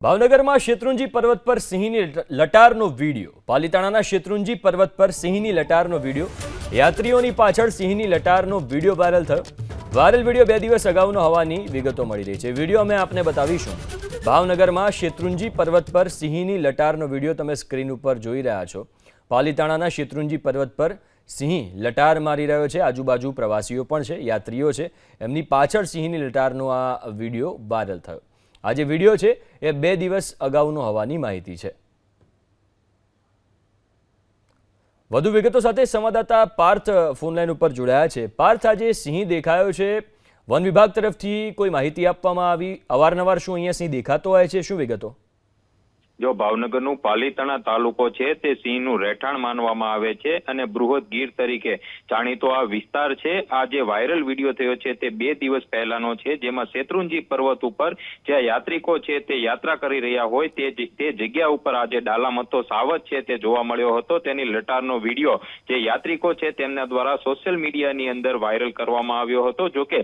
ભાવનગરમાં શેત્રુંજી પર્વત પર સિંહની લટારનો વિડીયો. પાલીતાણાના શેત્રુંજી પર્વત પર સિંહની લટારનો વિડીયો. યાત્રીઓની પાછળ સિંહની લટારનો વિડીયો વાયરલ થયો. વાયરલ વિડીયો 2 દિવસ અગાઉનો હોવાની વિગતો મળી રહી છે. વિડીયો અમે આપને બતાવીશું. ભાવનગરમાં શેત્રુંજી પર્વત પર સિંહની લટારનો વિડીયો તમે સ્ક્રીન ઉપર જોઈ રહ્યા છો. પાલીતાણાના શેત્રુંજી પર્વત પર સિંહ લટાર મારી રહ્યો છે. આજુબાજુ પ્રવાસીઓ પણ છે, યાત્રીઓ છે. એમની પાછળ સિંહની લટારનો આ વિડીયો વાયરલ થયો. આ જે વિડીયો છે એ 2 દિવસ અગાઉનો હોવાની માહિતી છે. વધુ વિગતો સાથે સંવાદદાતા પાર્થ ફોનલાઈન ઉપર જોડાયા છે. પાર્થ, આજે સિંહ દેખાયો છે, વન વિભાગ તરફથી કોઈ માહિતી આપવામાં આવી? અવારનવાર શું અહીંયા સિંહ દેખાતો હોય છે? શું વિગતો? જો ભાવનગરનું પાલીતાણા તાલુકો છે તે સિંહનું રહેઠાણ માનવામાં આવે છે અને બૃહદ ગીર તરીકે જાણીતો આ વિસ્તાર છે. આ જે વાયરલ વિડીયો થયો છે તે 2 દિવસ પહેલાનો છે, જેમાં શેત્રુંજી પર્વત ઉપર જે યાત્રિકો છે તે યાત્રા કરી રહ્યા હોય તે જગ્યા ઉપર આજે ડાલામથ્થો સાવજ છે તે જોવા મળ્યો હતો. તેની લટારનો વિડીયો જે યાત્રિકો છે તેમના દ્વારા સોશિયલ મીડિયાની અંદર વાયરલ કરવામાં આવ્યો હતો. જોકે